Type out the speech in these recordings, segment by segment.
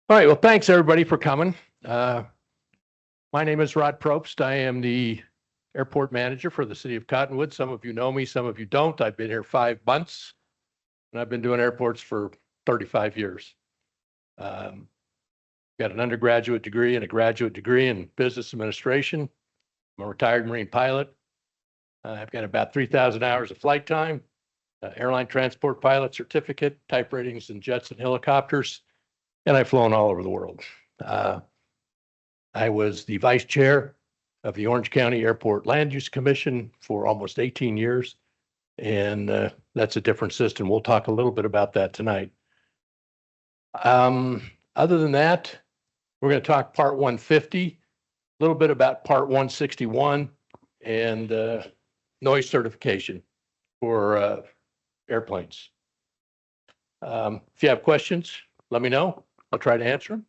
All right. Well, thanks everybody for coming. My name is Rod Probst. I am the airport manager for the city of Cottonwood. Some of you know me, some of you don't. I've been here 5 months and I've been doing airports for 35 years. Got an undergraduate degree and a graduate degree in business administration. I'm a retired Marine pilot. I've got about 3,000 hours of flight time, airline transport pilot certificate, type ratings in jets and helicopters, and I've flown all over the world. I was the vice chair of the Orange County Airport Land Use Commission for almost 18 years, and that's a different system. We'll talk a little bit about that tonight. Other than that, we're going to talk Part 150, a little bit about Part 161, and noise certification for airplanes. If you have questions, let me know. I'll try to answer them.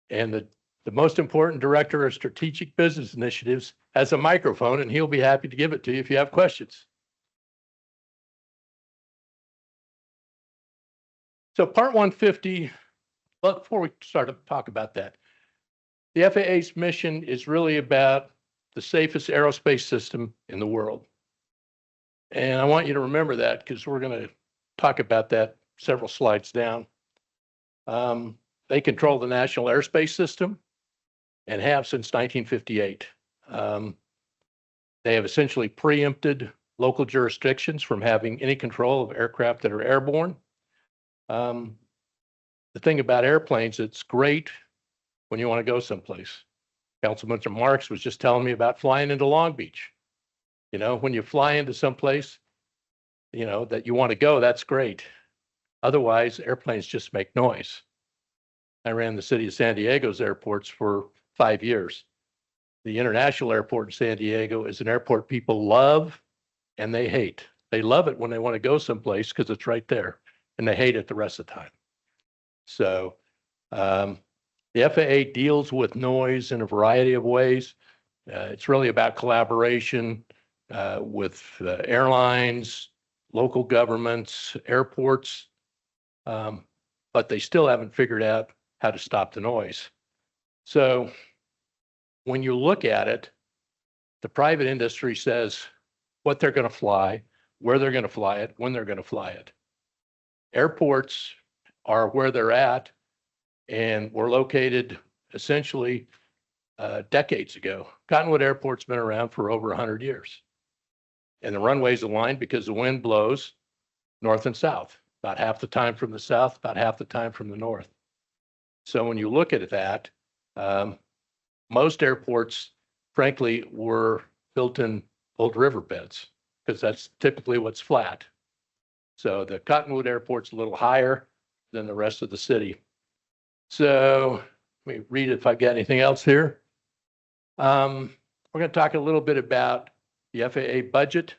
And the most important director of strategic business initiatives has a microphone, and he'll be happy to give it to you if you have questions. So Part 150, well, before we start to talk about that, the FAA's mission is really about the safest aerospace system in the world. And I want you to remember that because we're going to talk about that several slides down. They control the national airspace system and have since 1958. They have essentially preempted local jurisdictions from having any control of aircraft that are airborne. The thing about airplanes, it's great when you want to go someplace. Councilman Marks was just telling me about flying into Long Beach. You know, when you fly into someplace, you know, that you want to go, that's great. Otherwise, airplanes just make noise. I ran the city of San Diego's airports for 5 years. The international airport in San Diego is an airport people love and they hate. They love it when they want to go someplace because it's right there, and they hate it the rest of the time. So the FAA deals with noise in a variety of ways. It's really about collaboration with airlines, local governments, airports, but they still haven't figured out how to stop the noise. So when you look at it, the private industry says what they're going to fly, where they're going to fly it, when they're going to fly it. Airports are where they're at, and were located essentially decades ago. Cottonwood Airport's been around for over 100 years. And the runway's aligned because the wind blows north and south, about half the time from the south, about half the time from the north. So when you look at that, most airports, frankly, were built in old riverbeds because that's typically what's flat. So the Cottonwood Airport's a little higher than the rest of the city. So let me read if I've got anything else here. We're going to talk a little bit about the FAA budget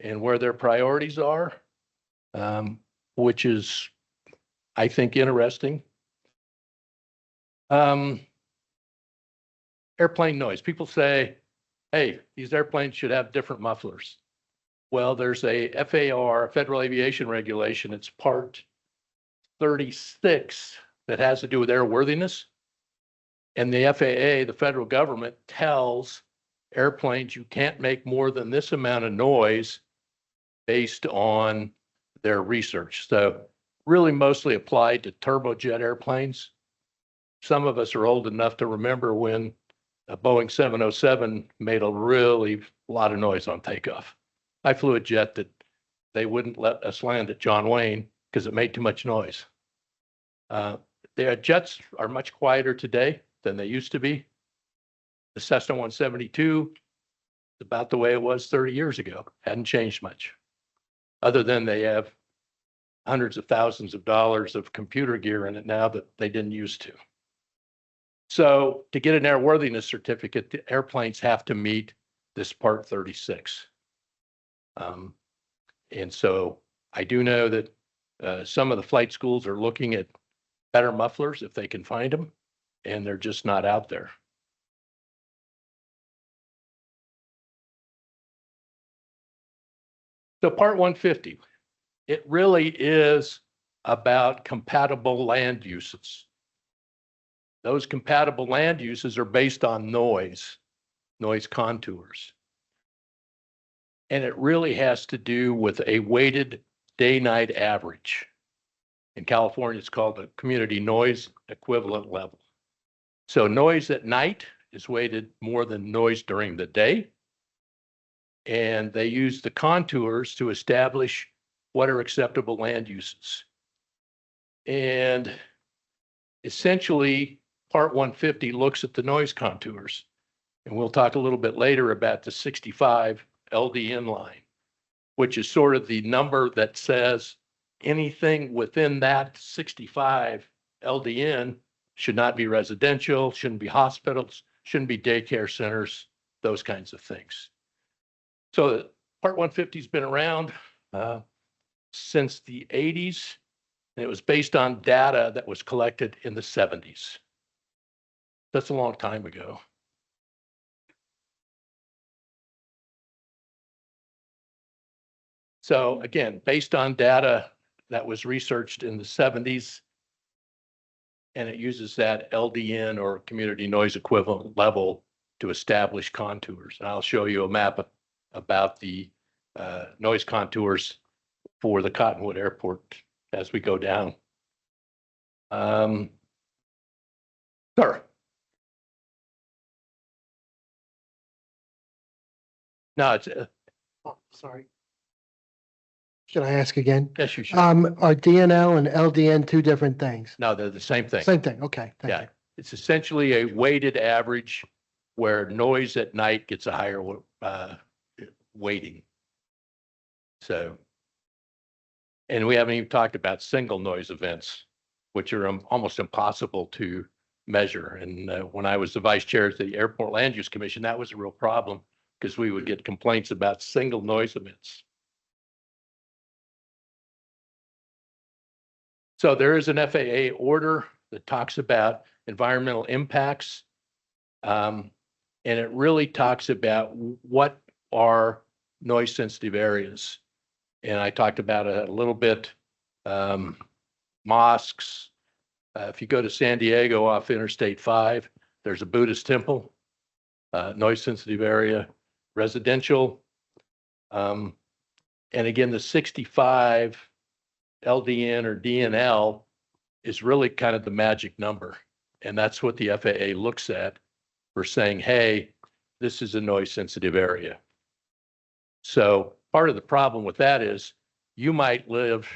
and where their priorities are, which is, I think, interesting. Airplane noise. People say, hey, these airplanes should have different mufflers. Well, there's a FAR, Federal Aviation Regulation. It's Part 36 that has to do with airworthiness. And the FAA, the federal government, tells airplanes you can't make more than this amount of noise based on their research. So really mostly applied to turbojet airplanes. Some of us are old enough to remember when a Boeing 707 made a really lot of noise on takeoff. I flew a jet that they wouldn't let us land at John Wayne because it made too much noise. Their jets are much quieter today than they used to be. The Cessna 172 is about the way it was 30 years ago. Hadn't changed much, other than they have hundreds of thousands of dollars of computer gear in it now that they didn't used to. So to get an airworthiness certificate, the airplanes have to meet this Part 36. And so I do know that some of the flight schools are looking at better mufflers if they can find them, and they're just not out there. So Part 150, it really is about compatible land uses. those compatible land uses are based on noise contours. And it really has to do with a weighted day-night average. In California, it's called the community noise equivalent level. So noise at night is weighted more than noise during the day. And they use the contours to establish what are acceptable land uses. And essentially, Part 150 looks at the noise contours. And we'll talk a little bit later about the 65 LDN line, which is sort of the number that says anything within that 65 LDN should not be residential, shouldn't be hospitals, shouldn't be daycare centers, those kinds of things. So Part 150 has been around since the 80s, and it was based on data that was collected in the 70s. That's a long time ago. So again, based on data that was researched in the 70s, and it uses that LDN or community noise equivalent level to establish contours. And I'll show you a map about the noise contours for the Cottonwood Airport as we go down. Sir. No, it's Oh, sorry. Should I ask again? yes, you should. Are DNL and LDN two different things? No, they're the same thing. Same thing, okay. Thank Yeah. you. It's essentially a weighted average where noise at night gets a higher weighting. So, and we haven't even talked about single noise events, which are almost impossible to measure. And when I was the vice chair of the Airport Land Use Commission, that was a real problem because we would get complaints about single noise events. So there is an FAA order that talks about environmental impacts. And it really talks about what are noise sensitive areas. And I talked about it a little bit. Mosques. If you go to San Diego off Interstate 5, there's a Buddhist temple, noise sensitive area, residential. And again, the 65 LDN or DNL is really kind of the magic number. And that's what the FAA looks at for saying, hey, this is a noise sensitive area. So part of the problem with that is you might live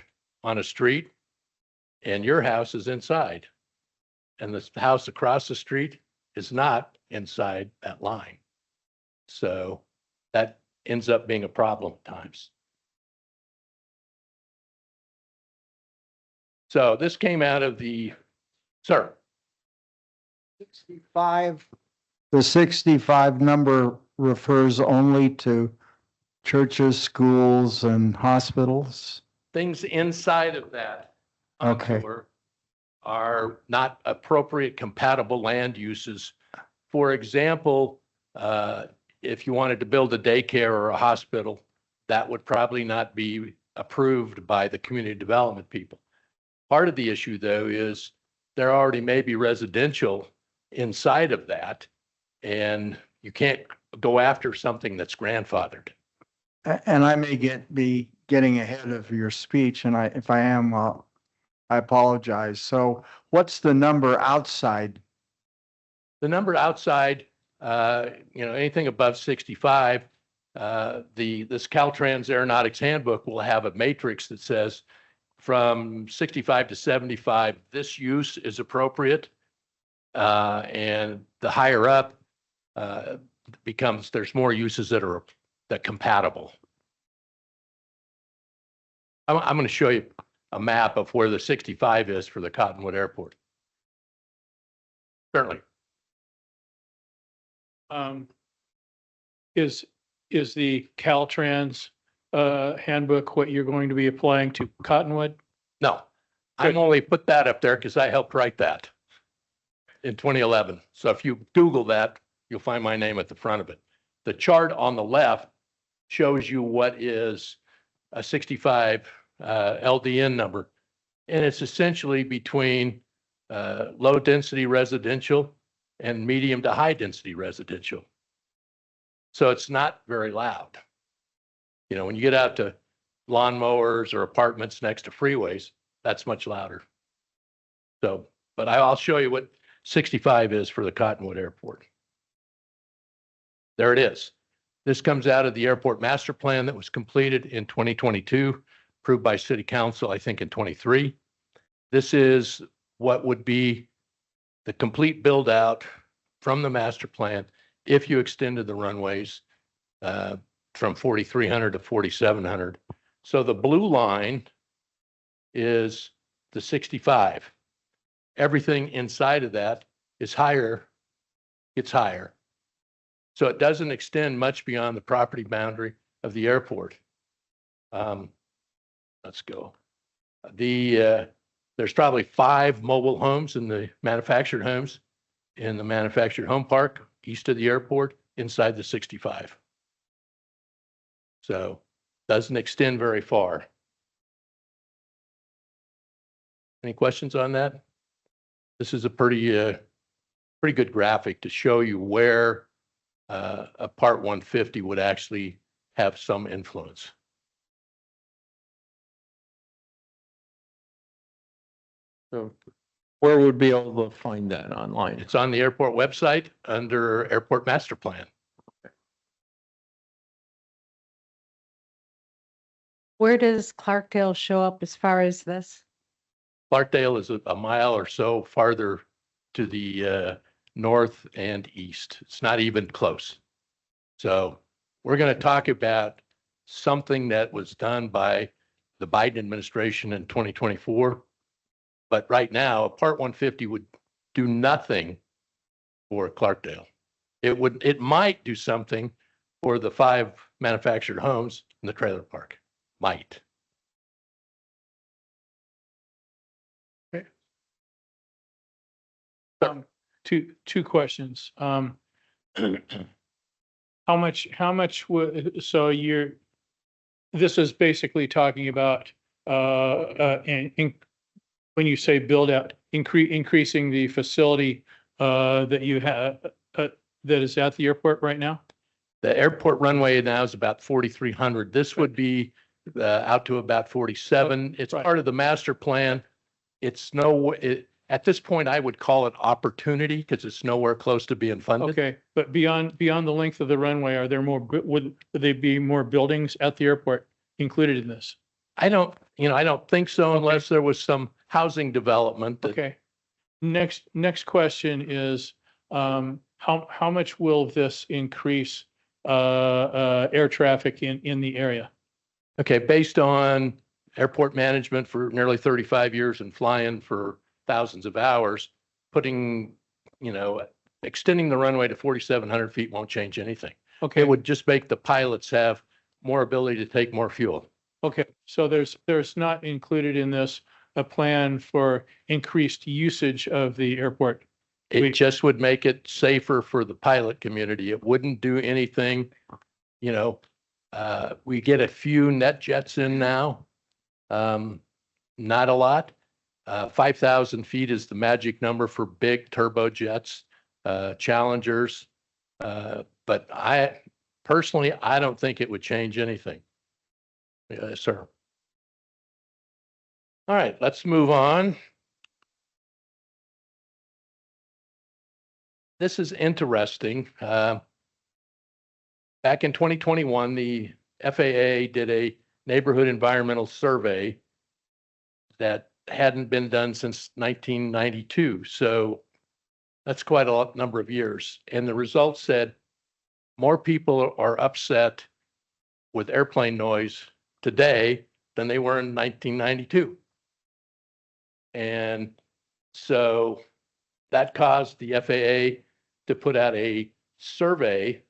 on a street and your house is inside and the house across the street is not inside that line. So that ends up being a problem at times. So this came out of the, sir. 65. The 65 number refers only to churches, schools, and hospitals. Things inside of that Okay. contour are not appropriate compatible land uses. For example, if you wanted to build a daycare or a hospital, that would probably not be approved by the community development people. Part of the issue, though, is there already may be residential inside of that, and you can't go after something that's grandfathered. And I may be getting ahead of your speech, and if I am, I apologize. So what's the number outside? The number outside, anything above 65, this Caltrans Aeronautics Handbook will have a matrix that says from 65 to 75, this use is appropriate. And the higher up becomes, there's more uses that are compatible. I'm going to show you a map of where the 65 is for the Cottonwood Airport. Certainly. Is the Caltrans handbook what you're going to be applying to Cottonwood? No, I'm only put that up there because I helped write that in 2011. So if you Google that, you'll find my name at the front of it. The chart on the left shows you what is a 65 LDN number. And it's essentially between low density residential and medium to high density residential. So it's not very loud. You know, when you get out to lawnmowers or apartments next to freeways, that's much louder. So, but I'll show you what 65 is for the Cottonwood Airport. There it is. This comes out of the airport master plan that was completed in 2022, approved by City Council, I think in 23. This is what would be the complete build out from the master plan if you extended the runways from 4,300 to 4,700. So the blue line is the 65. Everything inside of that is higher, gets higher. So it doesn't extend much beyond the property boundary of the airport. Let's go. There's probably 5 mobile homes in the manufactured homes in the manufactured home park east of the airport inside the 65. So doesn't extend very far. Any questions on that? This is a pretty good graphic to show you where a Part 150 would actually have some influence. So where would be able to find that online? It's on the airport website under Airport Master Plan. Where does Clarkdale show up as far as this? Clarkdale is a mile or so farther to the north and east. It's not even close. So we're going to talk about something that was done by the Biden administration in 2024. But right now, a Part 150 would do nothing for Clarkdale. It might do something for the 5 manufactured homes in the trailer park. Might. Two questions. How much would, so this is basically talking about, when you say build out, increasing the facility, that you have, that is at the airport right now? The airport runway now is about 4,300. This would be out to about 47. It's Right. part of the master plan. It's at this point, I would call it opportunity because it's nowhere close to being funded. Okay, but beyond the length of the runway, are there more, would they be more buildings at the airport included in this? I don't think so unless there was some housing development. Okay. Next question is, how much will this increase, air traffic in the area? Okay, based on airport management for nearly 35 years and flying for thousands of hours, extending the runway to 4,700 feet won't change anything. Okay. It would just make the pilots have more ability to take more fuel. Okay, so there's not included in this a plan for increased usage of the airport. It just would make it safer for the pilot community. It wouldn't do anything, we get a few net jets in now. Not a lot. 5,000 feet is the magic number for big turbojets, Challengers. But I don't think it would change anything. Yes, sir. All right, let's move on. This is interesting. Back in 2021, the FAA did a neighborhood environmental survey that hadn't been done since 1992. So that's quite a number of years. And the results said more people are upset with airplane noise today than they were in 1992. And so that caused the FAA to put out a survey,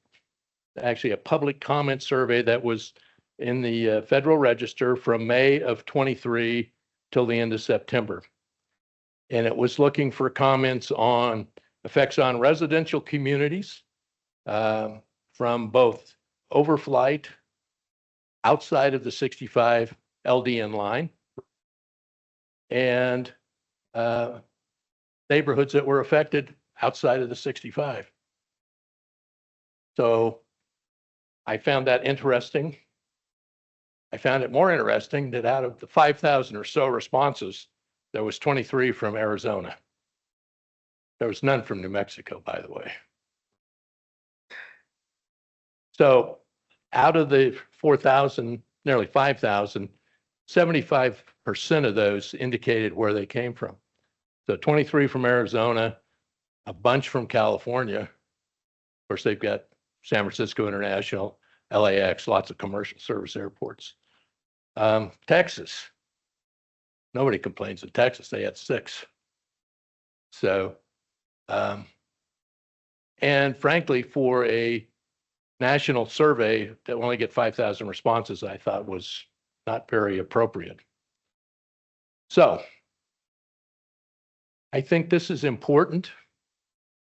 actually a public comment survey that was in the Federal Register from May of 23 till the end of September. And it was looking for comments on effects on residential communities from both overflight outside of the 65 LDN line and neighborhoods that were affected outside of the 65. So I found that interesting. I found it more interesting that out of the 5,000 or so responses, there was 23 from Arizona. There was none from New Mexico, by the way. So out of the 4,000, nearly 5,000, 75% of those indicated where they came from. So 23 from Arizona, a bunch from California. Of course, they've got San Francisco International, LAX, lots of commercial service airports. Texas, nobody complains in Texas. They had 6. So, and frankly, for a national survey that only get 5,000 responses, I thought was not very appropriate. So I think this is important.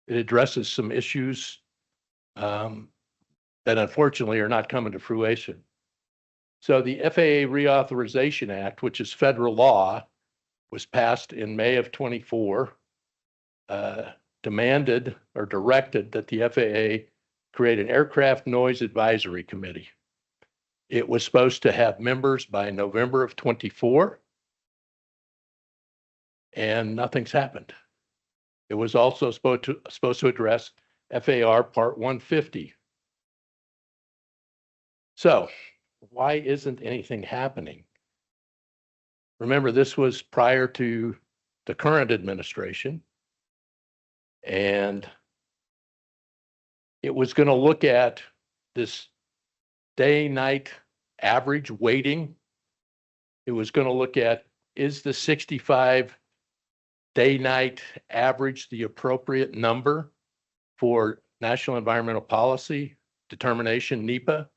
It addresses some issues that unfortunately are not coming to fruition. So the FAA Reauthorization Act, which is federal law, was passed in May of 24, demanded or directed that the FAA create an aircraft noise advisory committee. It was supposed to have members by November of 24, and nothing's happened. It was also supposed to address FAR Part 150. So why isn't anything happening? Remember, this was prior to the current administration, and it was going to look at this day-night average weighting. It was going to look at, is the 65 day-night average the appropriate number for National Environmental Policy Determination, NEPA,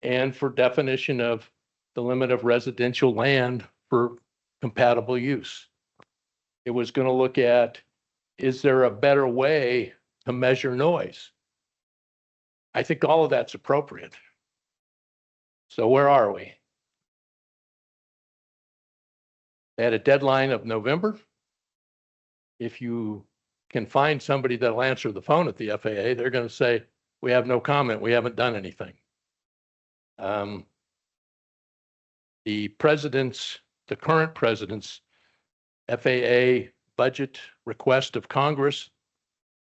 and for definition of the limit of residential land for compatible use. It was going to look at, is there a better way to measure noise? I think all of that's appropriate. So where are we? They had a deadline of November. If you can find somebody that'll answer the phone at the FAA, they're going to say, we have no comment, we haven't done anything. The current president's FAA budget request of Congress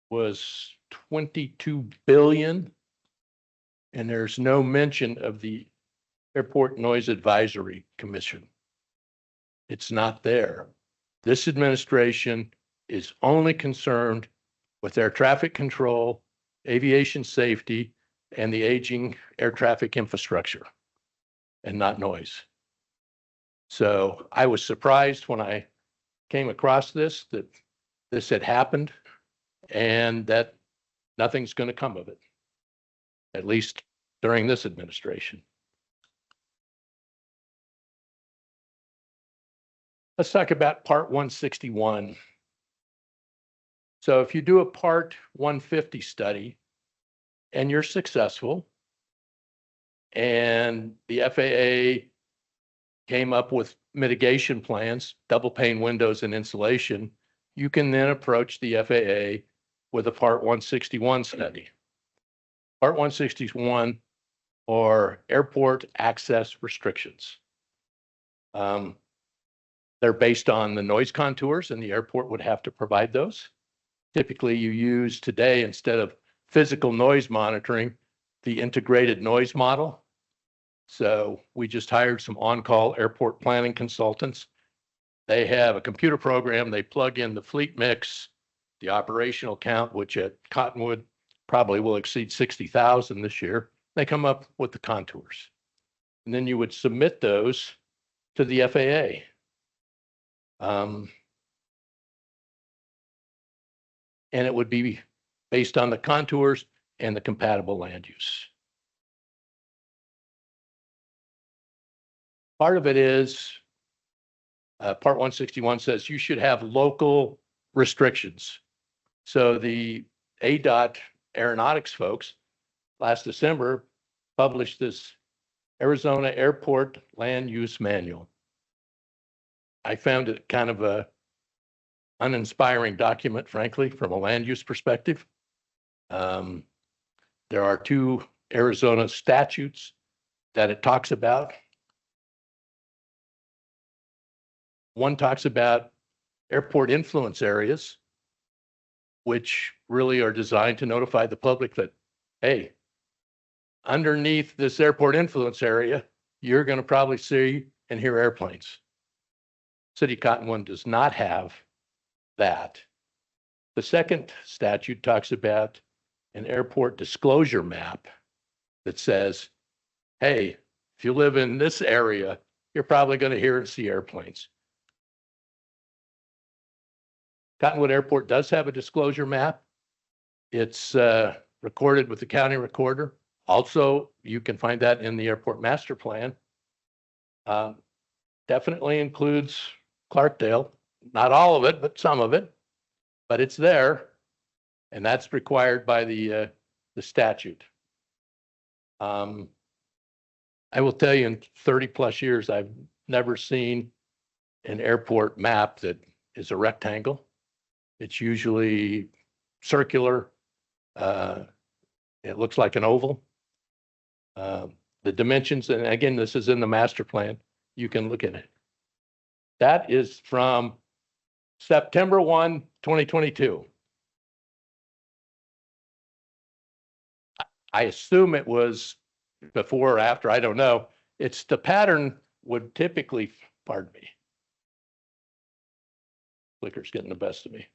was $22 billion, and there's no mention of the Airport Noise Advisory Commission. It's not there. This administration is only concerned with air traffic control, aviation safety, and the aging air traffic infrastructure, and not noise. So I was surprised when I came across this, that this had happened and that nothing's going to come of it, at least during this administration. Let's talk about Part 161. So if you do a Part 150 study and you're successful, and the FAA came up with mitigation plans, double pane windows and insulation, you can then approach the FAA with a Part 161 study. Part 161 are airport access restrictions. They're based on the noise contours, and the airport would have to provide those. Typically, you use today, instead of physical noise monitoring, the integrated noise model. So we just hired some on-call airport planning consultants. They have a computer program. They plug in the fleet mix, the operational count, which at Cottonwood probably will exceed 60,000 this year. They come up with the contours. And then you would submit those to the FAA. And it would be based on the contours and the compatible land use. Part of it is, Part 161 says you should have local restrictions. So the ADOT aeronautics folks last December published this Arizona Airport Land Use Manual. I found it kind of a uninspiring document, frankly, from a land use perspective. There are two Arizona statutes that it talks about. One talks about airport influence areas, which really are designed to notify the public that, hey, underneath this airport influence area, you're going to probably see and hear airplanes. City of Cottonwood does not have that. The second statute talks about an airport disclosure map that says, hey, if you live in this area, you're probably going to hear and see airplanes. Cottonwood Airport does have a disclosure map. It's recorded with the county recorder. Also, you can find that in the airport master plan. Definitely includes Clarkdale, not all of it, but some of it, but it's there, and that's required by the statute. I will tell you, in 30 plus years, I've never seen an airport map that is a rectangle. It's usually circular. It looks like an oval. The dimensions, and again, this is in the master plan. You can look at it. That is from September 1, 2022. I assume it was before or after, I don't know. It's the pattern would typically, pardon me. Clicker's getting the best of me.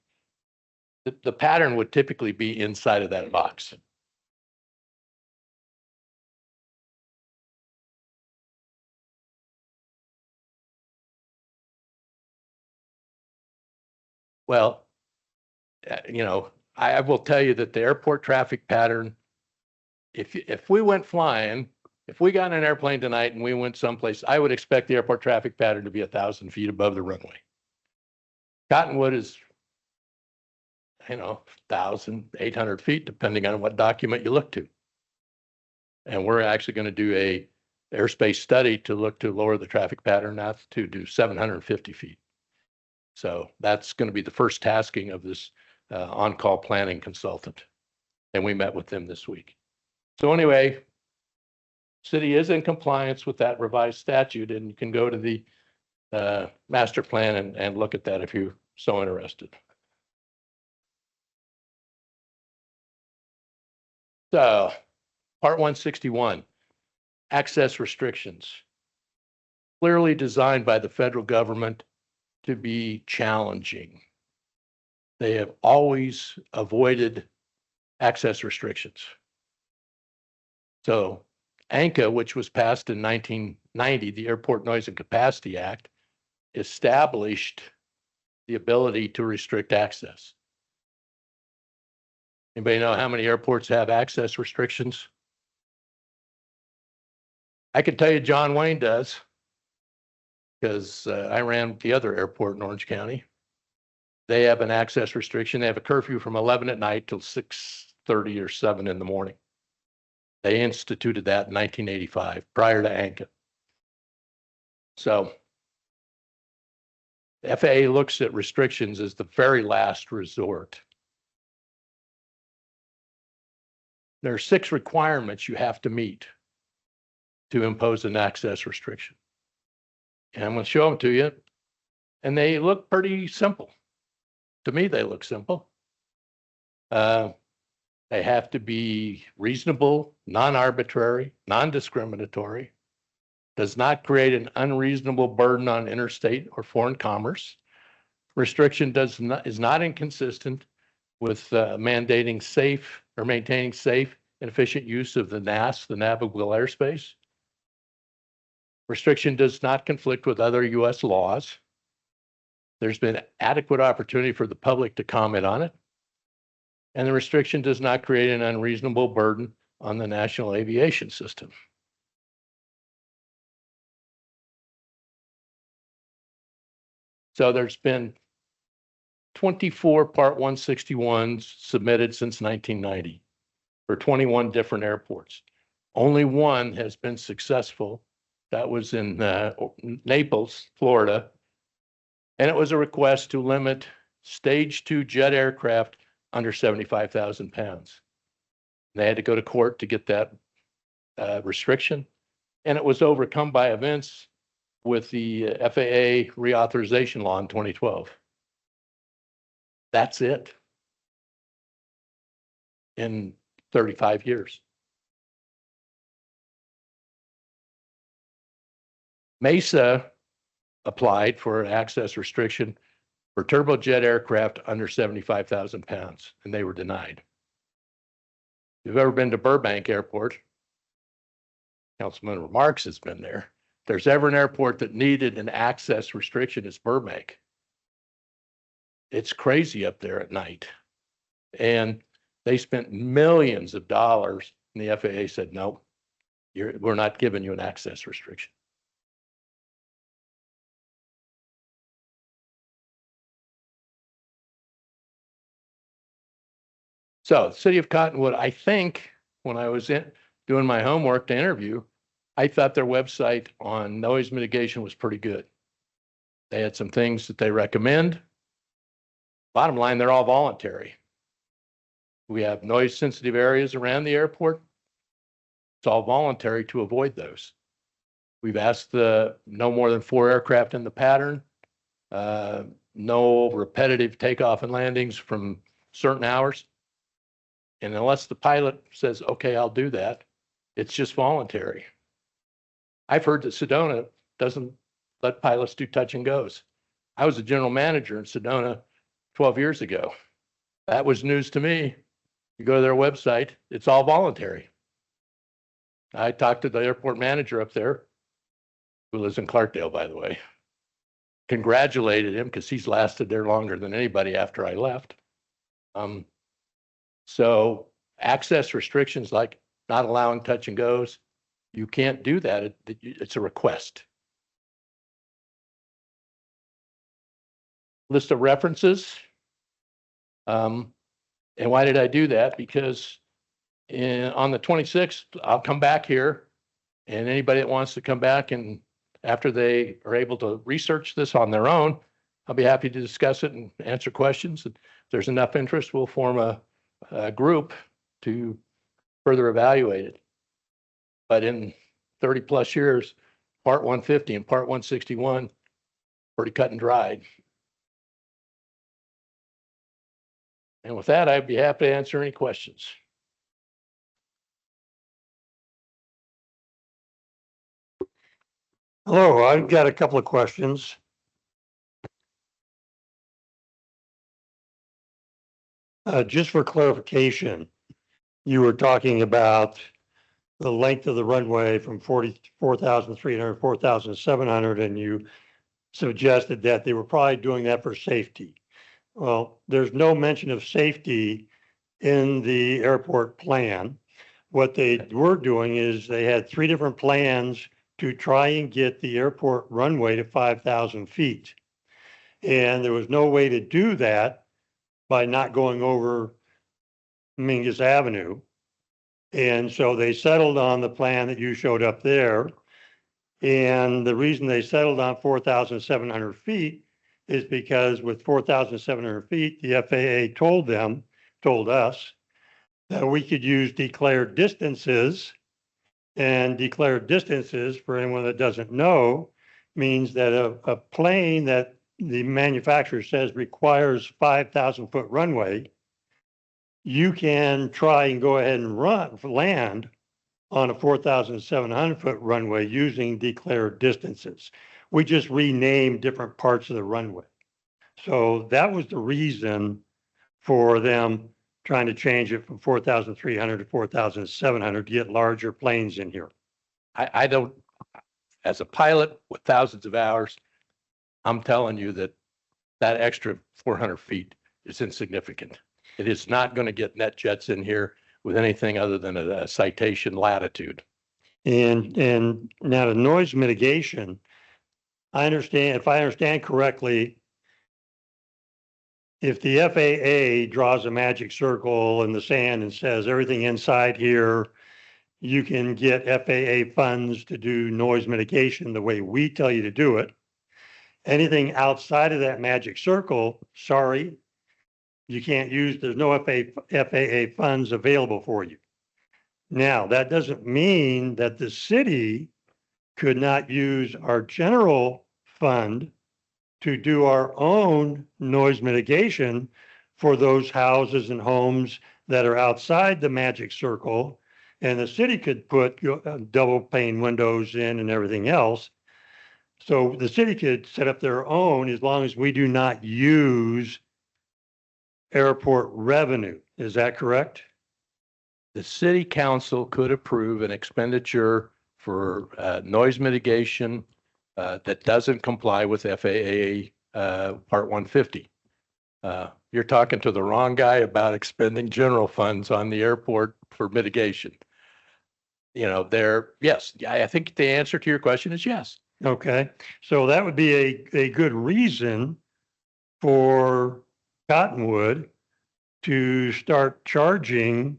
The pattern would typically be inside of that box. Well, you know, I will tell you that the airport traffic pattern, if we went flying, if we got in an airplane tonight and we went someplace, I would expect the airport traffic pattern to be 1,000 feet above the runway. Cottonwood is, you know, 1,800 feet, depending on what document you look to. And we're actually going to do a airspace study to look to lower the traffic pattern out to do 750 feet. So that's going to be the first tasking of this on-call planning consultant. And we met with them this week. So anyway, city is in compliance with that revised statute, and you can go to the master plan and look at that if you're so interested. So part 161, access restrictions, clearly designed by the federal government to be challenging. They have always avoided access restrictions. So ANCA, which was passed in 1990, the Airport Noise and Capacity Act, established the ability to restrict access. Anybody know how many airports have access restrictions? I can tell you John Wayne does, because I ran the other airport in Orange County. They have an access restriction. They have a curfew from 11 at night till 6:30 or 7 in the morning. They instituted that in 1985, prior to ANCA. So the FAA looks at restrictions as the very last resort. There are 6 requirements you have to meet to impose an access restriction. And I'm going to show them to you. And they look pretty simple. To me, they look simple. They have to be reasonable, non-arbitrary, non-discriminatory, does not create an unreasonable burden on interstate or foreign commerce. Restriction is not inconsistent with mandating safe or maintaining safe and efficient use of the NAS, the navigable airspace. Restriction does not conflict with other U.S. laws. There's been adequate opportunity for the public to comment on it. And the restriction does not create an unreasonable burden on the national aviation system. So there's been 24 Part 161s submitted since 1990 for 21 different airports. Only one has been successful. That was in Naples, Florida. And it was a request to limit stage 2 jet aircraft under 75,000 pounds. They had to go to court to get that restriction, and it was overcome by events with the FAA reauthorization law in 2012. That's it in 35 years. Mesa applied for an access restriction for turbojet aircraft under 75,000 pounds, and they were denied. If you've ever been to Burbank Airport, Councilman Marks has been there. If there's ever an airport that needed an access restriction, it's Burbank. It's crazy up there at night. And they spent millions of dollars, and the FAA said, no, we're not giving you an access restriction. So the city of Cottonwood, I think when I was doing my homework to interview, I thought their website on noise mitigation was pretty good. They had some things that they recommend. Bottom line, they're all voluntary. We have noise sensitive areas around the airport. It's all voluntary to avoid those. We've asked no more than 4 aircraft in the pattern, no repetitive takeoff and landings from certain hours. And unless the pilot says, okay, I'll do that, it's just voluntary. I've heard that Sedona doesn't let pilots do touch and goes. I was a general manager in Sedona 12 years ago. That was news to me. You go to their website, it's all voluntary. I talked to the airport manager up there, who lives in Clarkdale, by the way. Congratulated him because he's lasted there longer than anybody after I left. So access restrictions like not allowing touch and goes, you can't do that. It's a request. List of references. And why did I do that? Because on the 26th, I'll come back here, and anybody that wants to come back and after they are able to research this on their own, I'll be happy to discuss it and answer questions. If there's enough interest, we'll form a group to further evaluate it. But in 30 plus years, part 150 and part 161, pretty cut and dried. And with that, I'd be happy to answer any questions. Hello, I've got a couple of questions. Just for clarification, you were talking about the length of the runway from 44,300, 4,700, and you suggested that they were probably doing that for safety. Well, there's no mention of safety in the airport plan. What they were doing is they had 3 different plans to try and get the airport runway to 5,000 feet. And there was no way to do that by not going over Mingus Avenue. And so they settled on the plan that you showed up there. And the reason they settled on 4,700 feet is because with 4,700 feet, the FAA told us that we could use declared distances. And declared distances, for anyone that doesn't know, means that a plane that the manufacturer says requires 5,000 foot runway, you can try and go ahead and land on a 4,700 foot runway using declared distances. We just renamed different parts of the runway. So that was the reason for them trying to change it from 4,300 to 4,700 to get larger planes in here. I don't, as a pilot with thousands of hours, I'm telling you that that extra 400 feet is insignificant. It is not going to get net jets in here with anything other than a citation latitude. And now the noise mitigation, if I understand correctly, if the FAA draws a magic circle in the sand and says everything inside here, you can get FAA funds to do noise mitigation the way we tell you to do it. Anything outside of that magic circle, sorry, you can't use, there's no FAA funds available for you. Now, that doesn't mean that the city could not use our general fund to do our own noise mitigation for those houses and homes that are outside the magic circle. And the city could put double pane windows in and everything else. So the city could set up their own as long as we do not use airport revenue. Is that correct? The city council could approve an expenditure for noise mitigation that doesn't comply with FAA Part 150. You're talking to the wrong guy about expending general funds on the airport for mitigation. You know, yes, I think the answer to your question is yes. Okay, so that would be a good reason for Cottonwood to start charging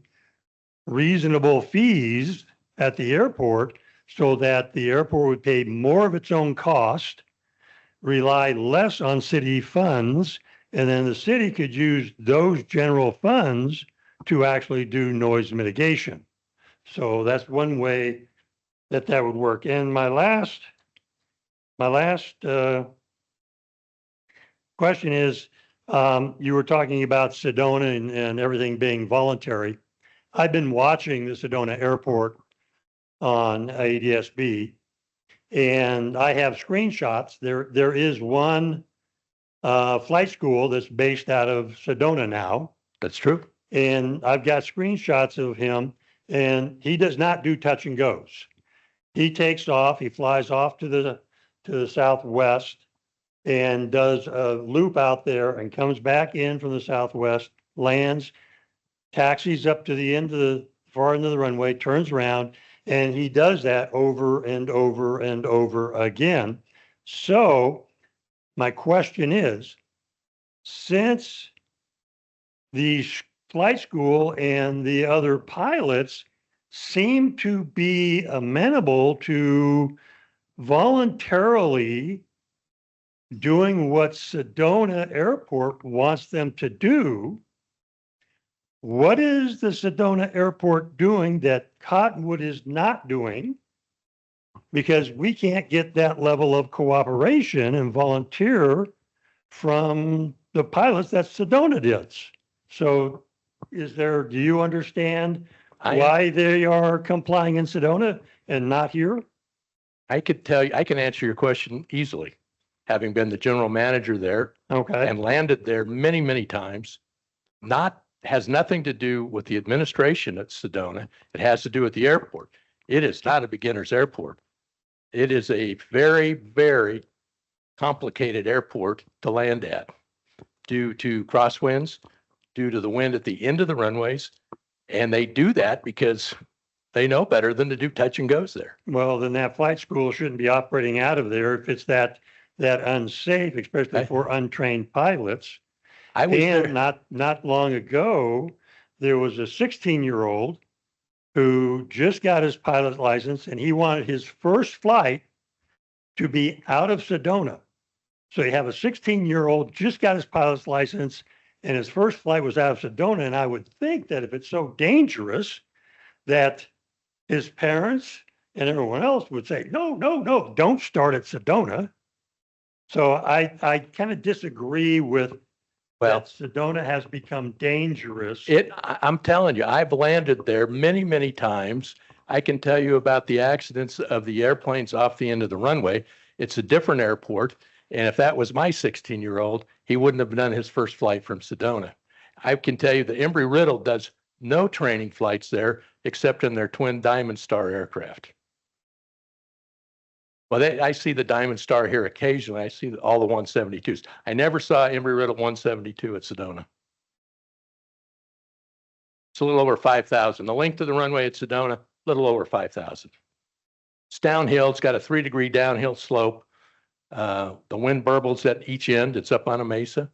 reasonable fees at the airport so that the airport would pay more of its own cost, rely less on city funds, and then the city could use those general funds to actually do noise mitigation. So that's one way that would work. And my last question is, you were talking about Sedona and everything being voluntary. I've been watching the Sedona Airport on ADSB, and I have screenshots. There is one flight school that's based out of Sedona now, That's true. and I've got screenshots of him, and he does not do touch and goes. He takes off, he flies off to the southwest and does a loop out there and comes back in from the southwest, lands, taxis up to the end of the far end of the runway, turns around, and he does that over and over and over again. So my question is, since the flight school and the other pilots seem to be amenable to voluntarily doing what Sedona Airport wants them to do, what is the Sedona Airport doing that Cottonwood is not doing? Because we can't get that level of cooperation and volunteer from the pilots that Sedona does. So do you understand why they are complying in Sedona and not here? I could tell you, I can answer your question easily, having been the general manager there Okay. and landed there many, many times. Has nothing to do with the administration at Sedona. It has to do with the airport. It is not a beginner's airport. It is a very, very complicated airport to land at due to crosswinds, due to the wind at the end of the runways. And they do that because they know better than to do touch and goes there. Well, then that flight school shouldn't be operating out of there if it's that unsafe, especially for untrained pilots. I was there. And not long ago, there was a 16-year-old who just got his pilot license, and he wanted his first flight to be out of Sedona. So you have a 16-year-old just got his pilot's license, and his first flight was out of Sedona. And I would think that if it's so dangerous, that his parents and everyone else would say, no, don't start at Sedona. So I kind of disagree with that Sedona has become dangerous. I'm telling you, I've landed there many, many times. I can tell you about the accidents of the airplanes off the end of the runway. It's a different airport. And if that was my 16-year-old, he wouldn't have done his first flight from Sedona. I can tell you that Embry-Riddle does no training flights there except in their twin Diamond Star aircraft. Well, I see the Diamond Star here occasionally. I see all the 172s. I never saw Embry-Riddle 172 at Sedona. It's a little over 5,000. The length of the runway at Sedona, a little over 5,000. It's downhill. It's got a 3-degree downhill slope. The wind burbles at each end. It's up on a mesa.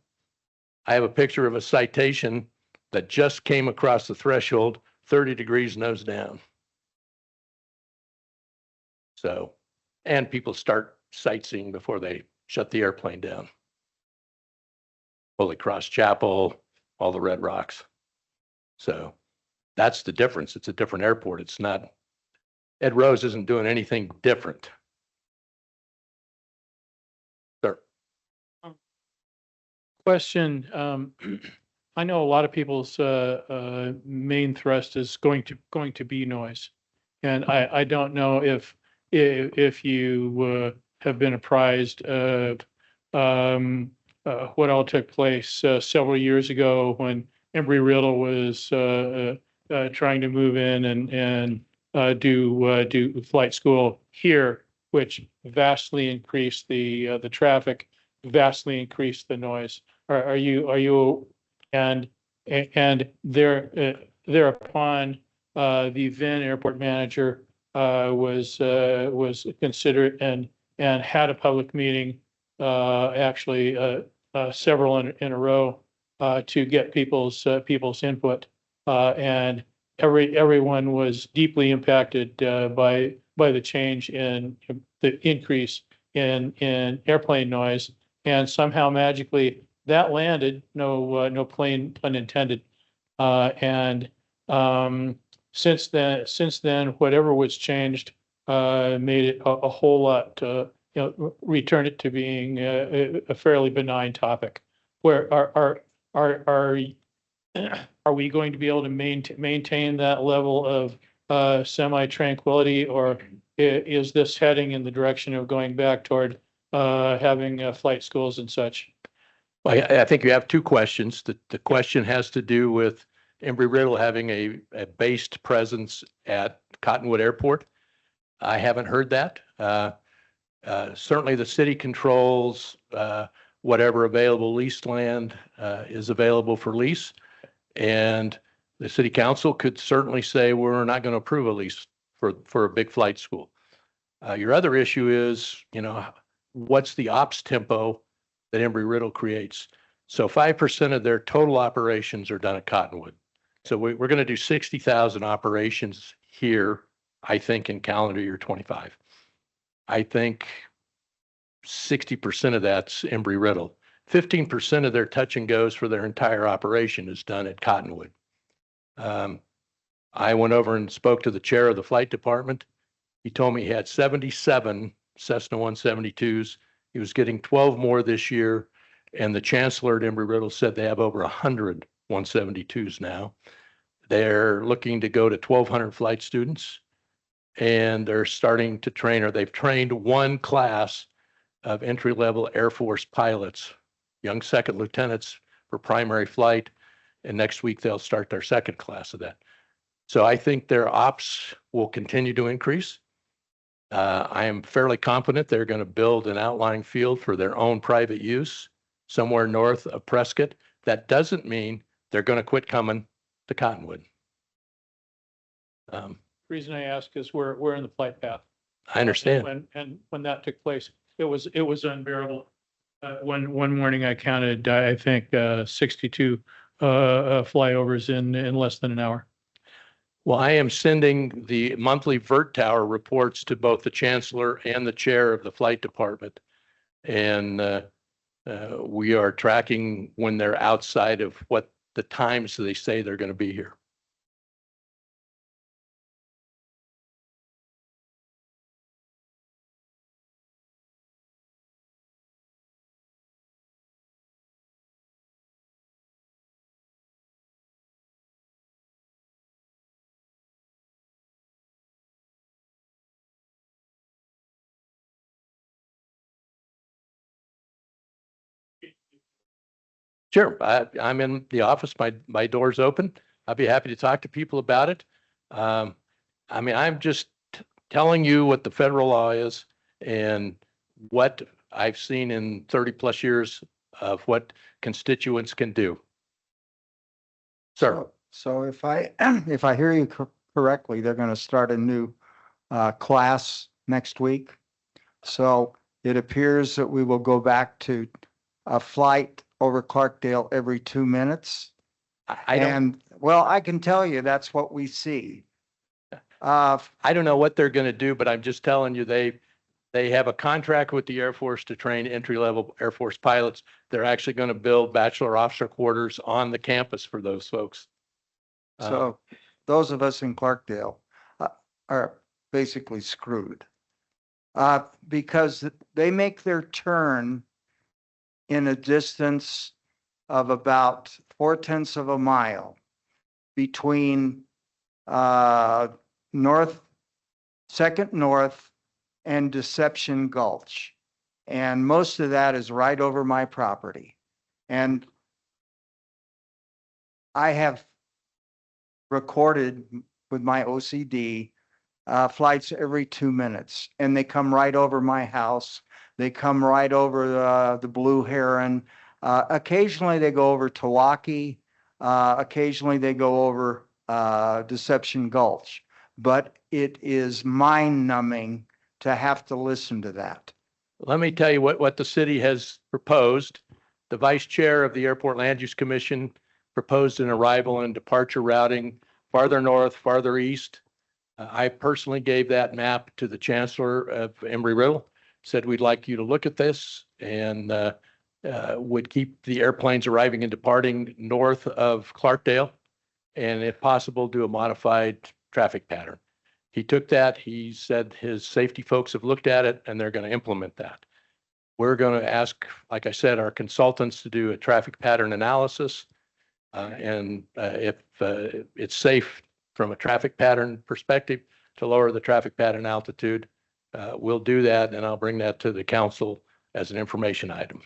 I have a picture of a citation that just came across the threshold, 30 degrees nose down. So, and people start sightseeing before they shut the airplane down. Holy Cross Chapel, all the Red Rocks. So that's the difference. It's a different airport. It's not, Ed Rose isn't doing anything different. Sir. Question, I know a lot of people's main thrust is going to be noise. And I don't know if you have been apprised of what all took place several years ago when Embry-Riddle was trying to move in and do flight school here, which vastly increased the traffic, vastly increased the noise. Are you and thereupon the then airport manager was considered and had a public meeting, actually several in a row, to get people's input, and everyone was deeply impacted by the change in the increase in airplane noise, and somehow magically that landed, no pun intended. And since then, whatever was changed made it a whole lot, return it to being a fairly benign topic. Where are we going to be able to maintain that level of semi tranquility, or is this heading in the direction of going back toward having flight schools and such? Well, I think you have two questions. The question has to do with Embry-Riddle having a based presence at Cottonwood Airport. I haven't heard that. Certainly the city controls whatever available leased land is available for lease. And the city council could certainly say, we're not going to approve a lease for a big flight school. Your other issue is, what's the ops tempo that Embry-Riddle creates? So 5% of their total operations are done at Cottonwood. So we're going to do 60,000 operations here, I think, in calendar year 25. I think 60% of that's Embry-Riddle. 15% of their touch and goes for their entire operation is done at Cottonwood. I went over and spoke to the chair of the flight department. He told me he had 77 Cessna 172s. He was getting 12 more this year. And the chancellor at Embry-Riddle said they have over 100 172s now. They're looking to go to 1,200 flight students. And they're starting to train, or they've trained one class of entry-level Air Force pilots, young second lieutenants for primary flight. And next week, they'll start their second class of that. So I think their ops will continue to increase. I am fairly confident they're going to build an outlying field for their own private use somewhere north of Prescott. That doesn't mean they're going to quit coming to Cottonwood. Reason I ask is we're in the flight path. I understand. When that took place, it was unbearable. One morning I counted, I think, 62 flyovers in less than an hour. Well, I am sending the monthly Vert Tower reports to both the chancellor and the chair of the flight department. And we are tracking when they're outside of what the times they say they're going to be here. Sure. I'm in the office. My door's open. I'd be happy to talk to people about it. I'm just telling you what the federal law is and what I've seen in 30 plus years of what constituents can do. Sir. So if I hear you correctly, they're going to start a new class next week. So it appears that we will go back to a flight over Clarkdale every 2 minutes. Well, I can tell you that's what we see. I don't know what they're going to do, but I'm just telling you, They have a contract with the Air Force to train entry-level Air Force pilots. They're actually going to build bachelor officer quarters on the campus for those folks. So those of us in Clarkdale are basically screwed. Because they make their turn in a distance of about 4/10 of a mile between Second North and Deception Gulch. And most of that is right over my property. And I have recorded with my OCD flights every 2 minutes, and they come right over my house. They come right over the Blue Heron. Occasionally they go over Tawaki. Occasionally they go over Deception Gulch. But it is mind-numbing to have to listen to that. Let me tell you what the city has proposed. The vice chair of the Airport Land Use Commission proposed an arrival and departure routing farther north, farther east. I personally gave that map to the chancellor of Embry-Riddle, said we'd like you to look at this and would keep the airplanes arriving and departing north of Clarkdale, and if possible, do a modified traffic pattern. He took that. He said his safety folks have looked at it and they're going to implement that. We're going to ask, like I said, our consultants to do a traffic pattern analysis. And if it's safe from a traffic pattern perspective to lower the traffic pattern altitude, we'll do that, and I'll bring that to the council as an information item.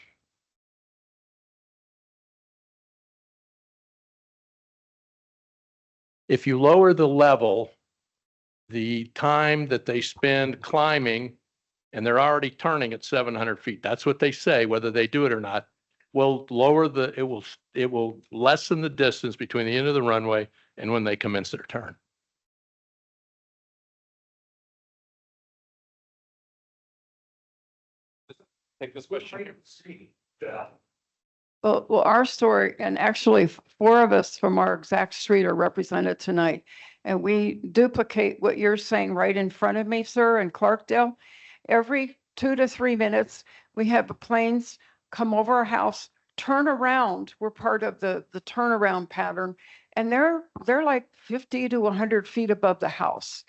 If you lower the level, the time that they spend climbing, and they're already turning at 700 feet, that's what they say, whether they do it or not, will lower it will lessen the distance between the end of the runway and when they commence their turn. Take this question. Well, our story, and actually 4 of us from our exact street are represented tonight. And we duplicate what you're saying right in front of me, sir, in Clarkdale. Every 2 to 3 minutes, we have the planes come over our house, turn around. We're part of the turnaround pattern. And they're like 50 to 100 feet above the house.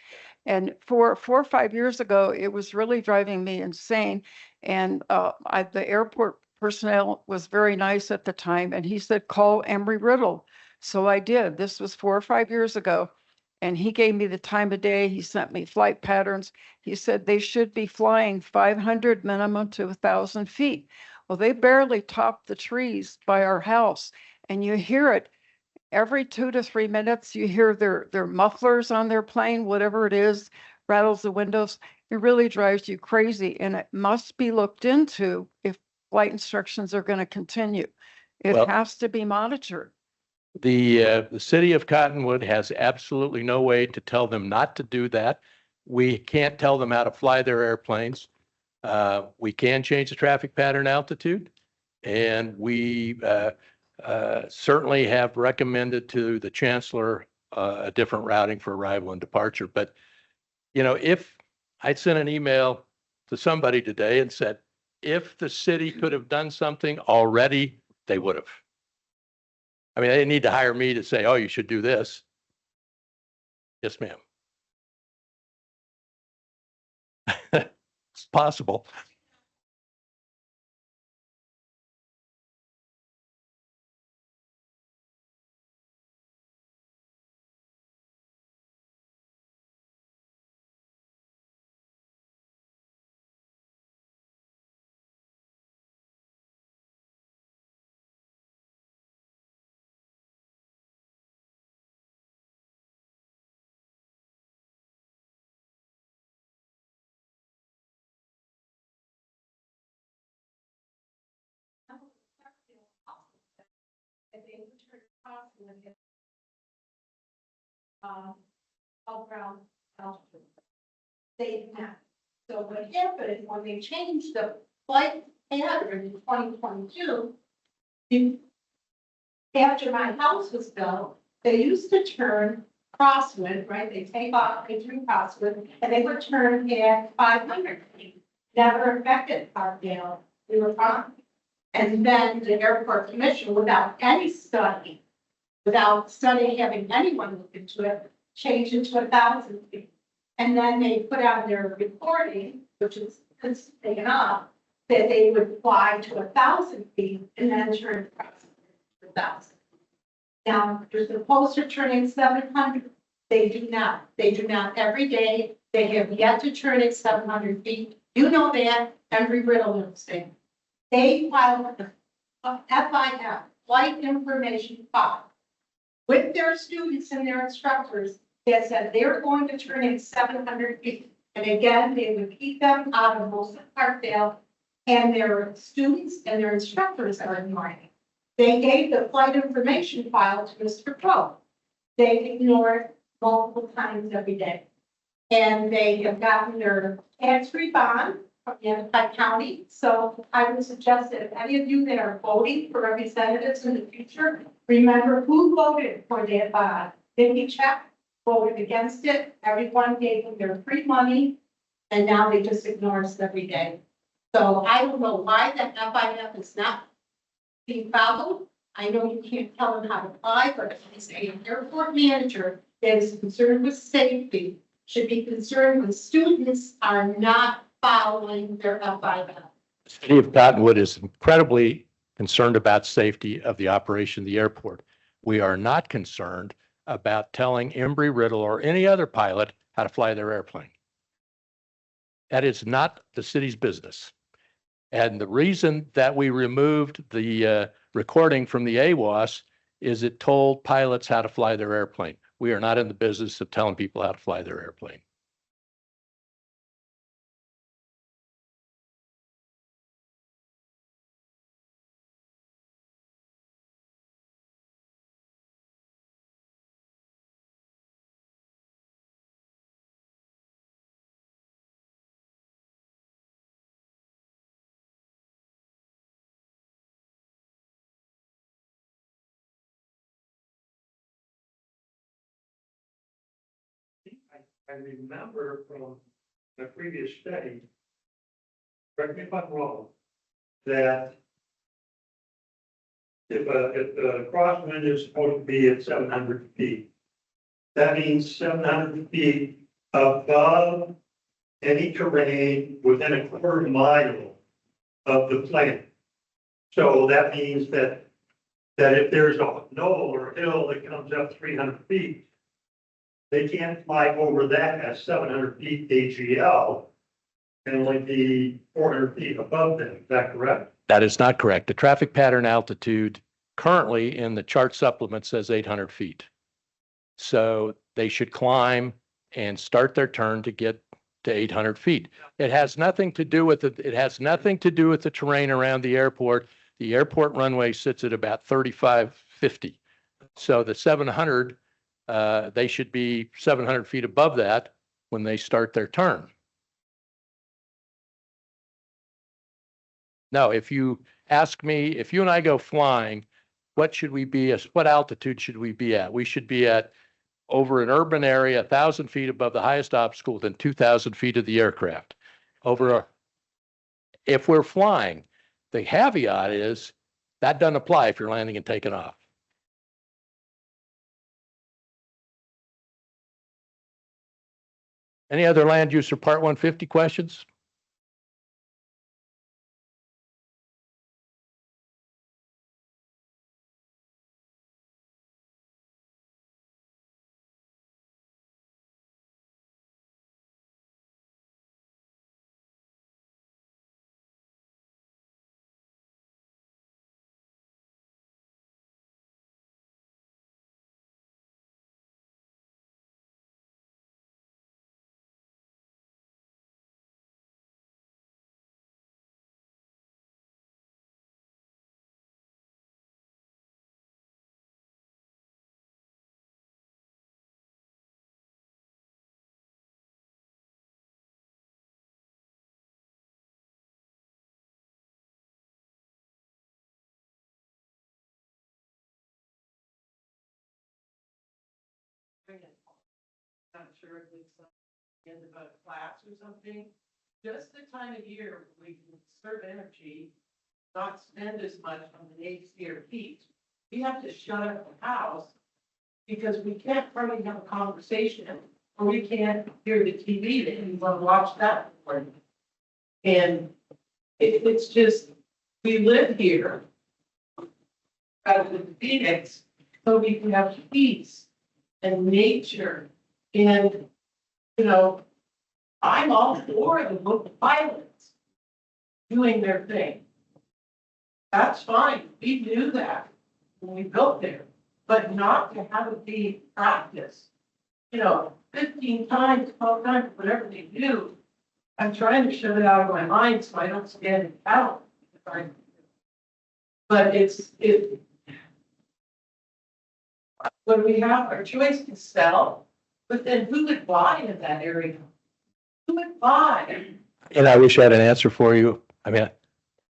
And 4 or 5 years ago, it was really driving me insane. And the airport personnel was very nice at the time, and he said, call Embry-Riddle. So I did. This was 4 or 5 years ago, and he gave me the time of day. He sent me flight patterns. He said they should be flying 500 minimum to 1,000 feet. Well, they barely topped the trees by our house, and you hear it every 2 to 3 minutes. You hear their mufflers on their plane, whatever it is, rattles the windows. It really drives you crazy, and it must be looked into if flight instructions are going to continue. It Well, has to be monitored. The city of Cottonwood has absolutely no way to tell them not to do that. We can't tell them how to fly their airplanes. We can change the traffic pattern altitude, and we certainly have recommended to the chancellor a different routing for arrival and departure. But, you know, if I'd sent an email to somebody today and said, if the city could have done something already, they would have. I mean, they didn't need to hire me to say, oh, you should do this. Yes, ma'am. It's possible. Around they have. So what happened when they changed the flight pattern in 2022? After my house was built, they used to turn crosswind, right? They take off, they turn crosswind, and they would turn at 500 feet. never affected Parkdale. We were fine. And then the airport commission, without any study, without study having anyone look into it, changed it to 1,000 feet. And then they put out their reporting, which is taken off, that they would fly to 1,000 feet and then turn across to 1,000. Now, they're supposed to turn in 700. They do not. They do not every day. They have yet to turn in 700 feet. You know that. Every riddle knows that. They filed a FIF, Flight Information File, with their students and their instructors that said they're going to turn in 700 feet. And again, they would keep them out of most of Parkdale, and their students and their instructors are ignoring it. They gave the flight information file to Mr. Crow. They ignored multiple times every day. And they have gotten their tax-free bond from Yavapai County. So I would suggest that if any of you that are voting for representatives in the future, remember who voted for that bond. Nikki Check voted against it. Everyone gave them their free money, and now they just ignore us every day. So I don't know why the FIF is not being followed. I know you can't tell them how to fly, but if you say an airport manager that is concerned with safety should be concerned when students are not following their FIF. The city of Cottonwood is incredibly concerned about safety of the operation of the airport. We are not concerned about telling Embry-Riddle or any other pilot how to fly their airplane. That is not the city's business. And the reason that we removed the recording from the AWAS is it told pilots how to fly their airplane. We are not in the business of telling people how to fly their airplane. I remember from a previous study, correct me if I'm wrong, that if a crosswind is supposed to be at 700 feet, that means 700 feet above any terrain within a quarter mile of the plane. So that means that if there's a knoll or hill that comes up 300 feet, they can't fly over that at 700 feet AGL and only be 400 feet above them. Is that correct? That is not correct. The traffic pattern altitude currently in the chart supplement says 800 feet. So they should climb and start their turn to get to 800 feet. It has nothing to do with it. It has nothing to do with the terrain around the airport. The airport runway sits at about 3550. So the 700, they should be 700 feet above that when they start their turn. No, if you ask me, if you and I go flying, what should we be, what altitude should we be at? We should be at over an urban area, 1,000 feet above the highest obstacle within 2,000 feet of the aircraft. If we're flying, the caveat is that doesn't apply if you're landing and taking off. Any other land use or Part 150 questions? Not sure if it's the end of a class or something, just the time of year when we can conserve energy, not spend as much on the AC or heat. We have to shut up the house because we can't really have a conversation or we can't hear the TV that we want to watch that for. And it's just, we live here out in Phoenix, so we can have peace and nature. And, you know, I'm all for the local pilots doing their thing. That's fine. We knew that when we built there, but not to have it be practice. You know, 15 times, 12 times, whatever they do. I'm trying to shut it out of my mind so I don't stand it out. But when we have our choice to sell, but then who would buy in that area? Who would buy? And I wish I had an answer for you. I mean,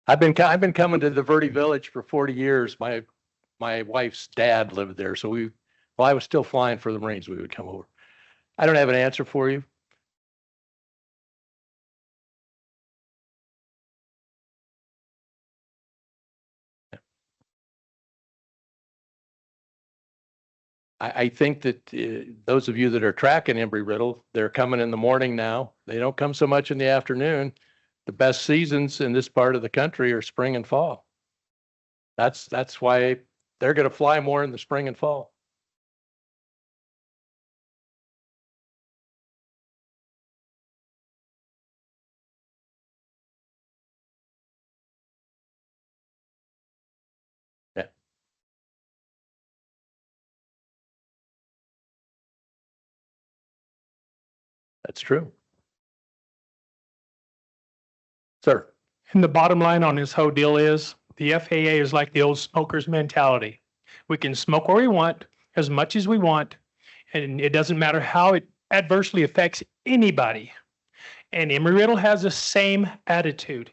I've been coming to the Verde Village for 40 years. My wife's dad lived there. So while I was still flying for the Marines, we would come over. I don't have an answer for you. I think that those of you that are tracking Embry-Riddle, they're coming in the morning now. They don't come so much in the afternoon. The best seasons in this part of the country are spring and fall. That's why they're going to fly more in the spring and fall. Yeah. That's true. Sir. And the bottom line on this whole deal is the FAA is like the old smoker's mentality. We can smoke where we want, as much as we want, and it doesn't matter how it adversely affects anybody. And Embry-Riddle has the same attitude.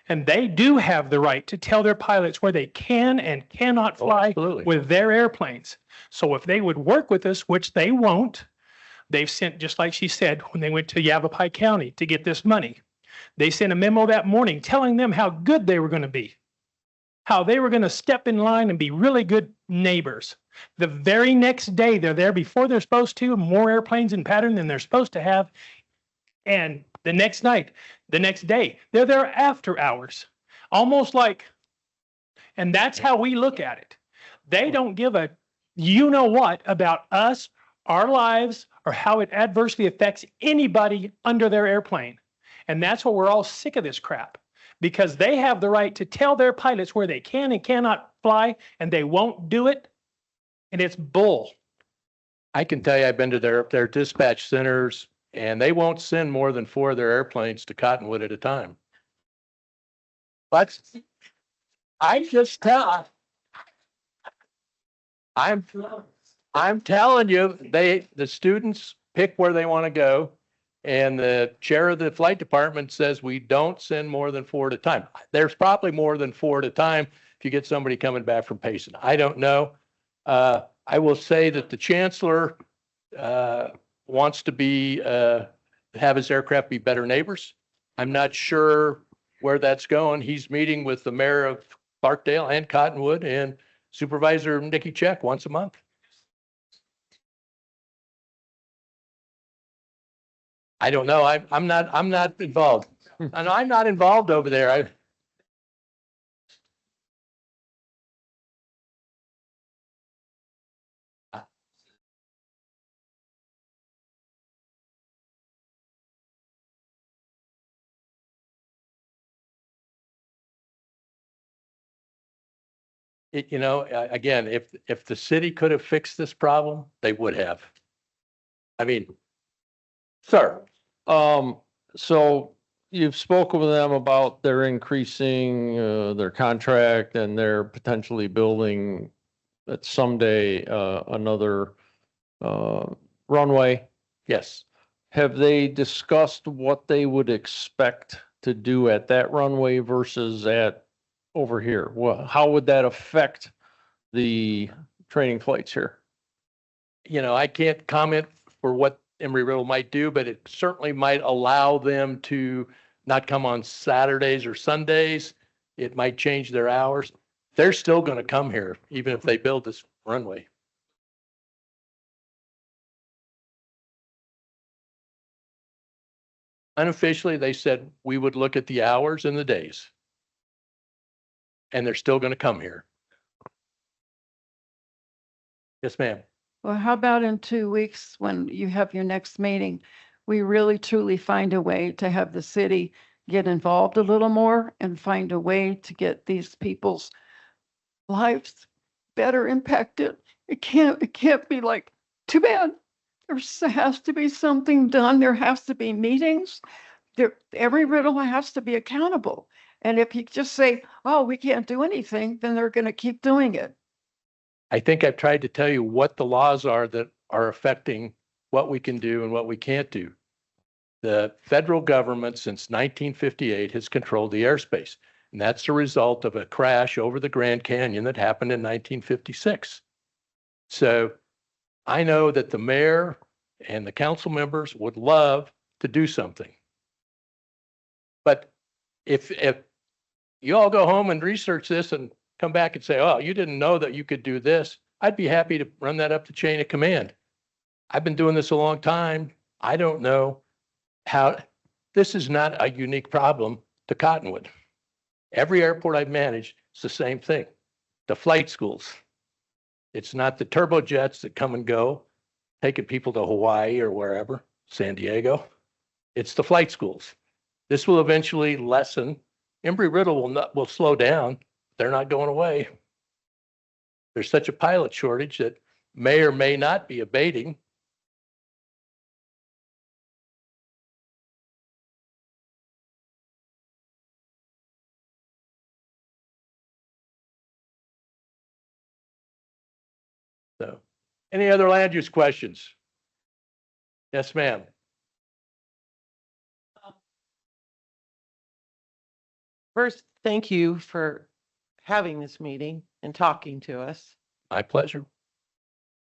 And they do have the right to tell their pilots where they can and cannot fly with their airplanes. So if they would work with us, which they won't, they've sent, just like she said, when they went to Yavapai County to get this money, they sent a memo that morning telling them how good they were going to be, how they were going to step in line and be really good neighbors. The very next day, they're there before they're supposed to, more airplanes in pattern than they're supposed to have. And the next night, the next day, they're there after hours, almost like, and that's how we look at it. They don't give a you know what about us, our lives, or how it adversely affects anybody under their airplane. And that's why we're all sick of this crap, because they have the right to tell their pilots where they can and cannot fly, and they won't do it. And it's bull. I can tell you, I've been to their dispatch centers, and they won't send more than 4 of their airplanes to Cottonwood at a time. But I'm telling you, the students pick where they want to go. And the chair of the flight department says we don't send more than 4 at a time. There's probably more than 4 at a time if you get somebody coming back from Payson. I don't know. I will say that the chancellor wants to have his aircraft be better neighbors. I'm not sure where that's going. He's meeting with the mayor of Clarkdale and Cottonwood and Supervisor Nikki Check once a month. I don't know. I'm not involved. And I'm not involved over there. Again, if the city could have fixed this problem, they would have. I mean, Sir, so you've spoken with them about their increasing their contract and they're potentially building that someday another runway. yes. Have they discussed what they would expect to do at that runway versus at over here? Well, how would that affect the training flights here? I can't comment for what Embry-Riddle might do, but it certainly might allow them to not come on Saturdays or Sundays. It might change their hours. They're still going to come here, even if they build this runway. Unofficially, they said we would look at the hours and the days. And they're still going to come here. Yes, ma'am. Well, how about in 2 weeks when you have your next meeting, we really truly find a way to have the city get involved a little more and find a way to get these people's lives better impacted. It can't be like, too bad. There has to be something done. There has to be meetings. Every riddle has to be accountable. And if you just say, oh, we can't do anything, then they're going to keep doing it. I think I've tried to tell you what the laws are that are affecting what we can do and what we can't do. The federal government since 1958 has controlled the airspace. And that's the result of a crash over the Grand Canyon that happened in 1956. So I know that the mayor and the council members would love to do something. But if you all go home and research this and come back and say, oh, you didn't know that you could do this, I'd be happy to run that up the chain of command. I've been doing this a long time. I don't know how, this is not a unique problem to Cottonwood. Every airport I've managed, it's the same thing. The flight schools. It's not the turbojets that come and go, taking people to Hawaii or wherever, San Diego. It's the flight schools. This will eventually lessen. Embry-Riddle will slow down. They're not going away. There's such a pilot shortage that may or may not be abating. So, any other land use questions? Yes, ma'am. First, thank you for having this meeting and talking to us. My pleasure.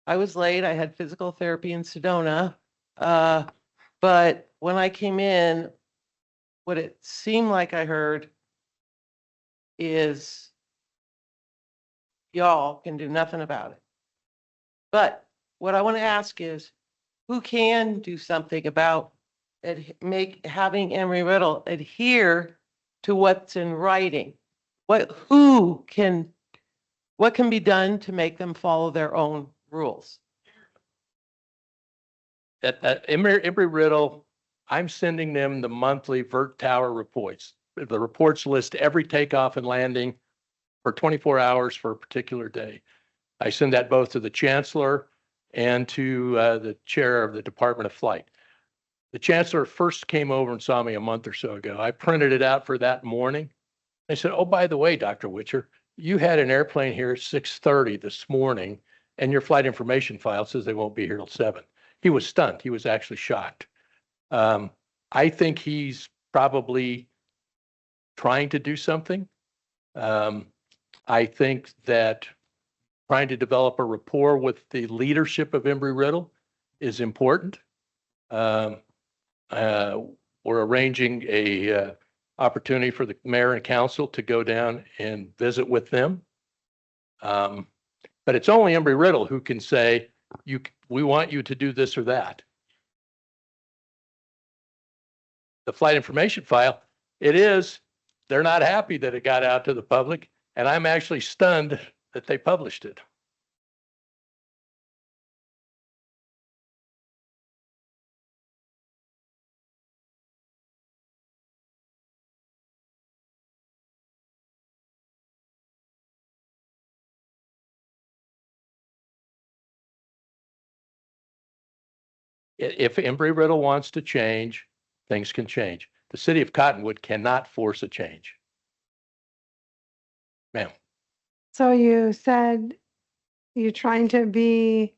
I was late. I had physical therapy in Sedona. But when I came in, what it seemed like I heard is y'all can do nothing about it. But what I want to ask is, who can do something about having Embry-Riddle adhere to what's in writing? What can be done to make them follow their own rules? At Embry-Riddle, I'm sending them the monthly vert tower reports. The reports list every takeoff and landing for 24 hours for a particular day. I send that both to the chancellor and to the chair of the Department of Flight. The chancellor first came over and saw me a month or so ago. I printed it out for that morning. I said, oh, by the way, Dr. Witcher, you had an airplane here at 6:30 this morning, and your flight information file says they won't be here till 7. He was stunned. He was actually shocked. I think he's probably trying to do something. I think that trying to develop a rapport with the leadership of Embry-Riddle is important. We're arranging a opportunity for the mayor and council to go down and visit with them. But it's only Embry-Riddle who can say, we want you to do this or that. The flight information file, they're not happy that it got out to the public, and I'm actually stunned that they published it. If Embry-Riddle wants to change, things can change. The city of Cottonwood cannot force a change. Ma'am. So you said you're trying to be,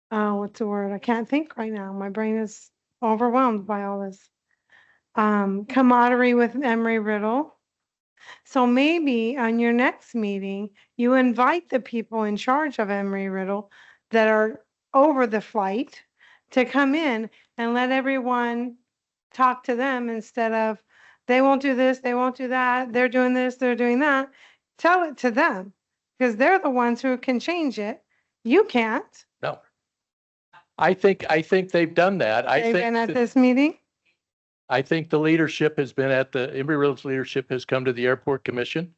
what's the word? I can't think right now. My brain is overwhelmed by all this. Camaraderie with Embry-Riddle. So maybe on your next meeting, you invite the people in charge of Embry-Riddle that are over the flight to come in and let everyone talk to them instead of they won't do this, they won't do that, they're doing this, they're doing that. Tell it to them, because they're the ones who can change it. You can't. No. I think they've done that. They've been at this meeting. I think the leadership has been at the, Embry-Riddle's leadership has come to the airport commission.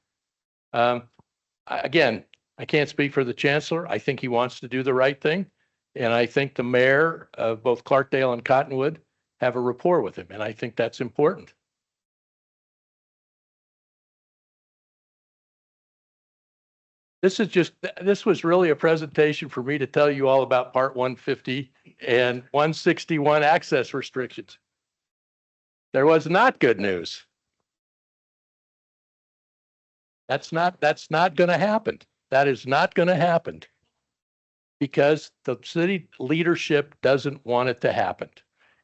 Again, I can't speak for the chancellor. I think he wants to do the right thing. And I think the mayor of both Clarkdale and Cottonwood have a rapport with him. And I think that's important. This was really a presentation for me to tell you all about Part 150 and 161 access restrictions. There was not good news. That's not going to happen. That is not going to happen because the city leadership doesn't want it to happen.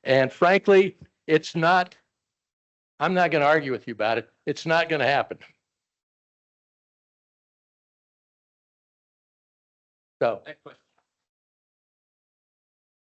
And frankly, it's not, I'm not going to argue with you about it. It's not going to happen. So.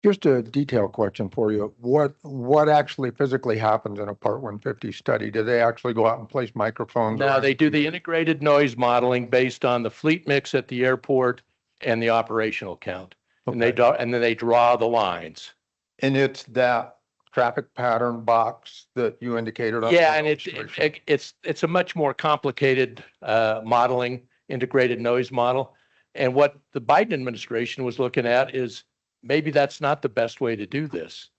Just a detailed question for you. What actually physically happens in a Part 150 study? Do they actually go out and place microphones? No, they do the integrated noise modeling based on the fleet mix at the airport and the operational count. And then they draw the lines. And it's that traffic pattern box that you indicated. Yeah, and it's a much more complicated modeling, integrated noise model. And what the Biden administration was looking at is maybe that's not the best way to do this.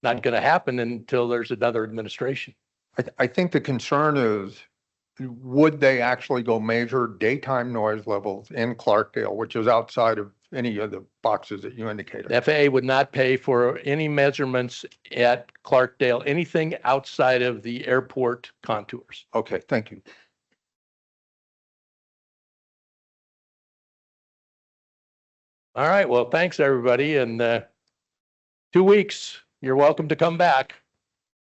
Not going to happen until there's another administration. I think the concern is, would they actually go measure daytime noise levels in Clarkdale, which is outside of any of the boxes that you indicated? The FAA would not pay for any measurements at Clarkdale, anything outside of the airport contours. Okay, thank you. All right. Well, thanks everybody. And 2 weeks, you're welcome to come back.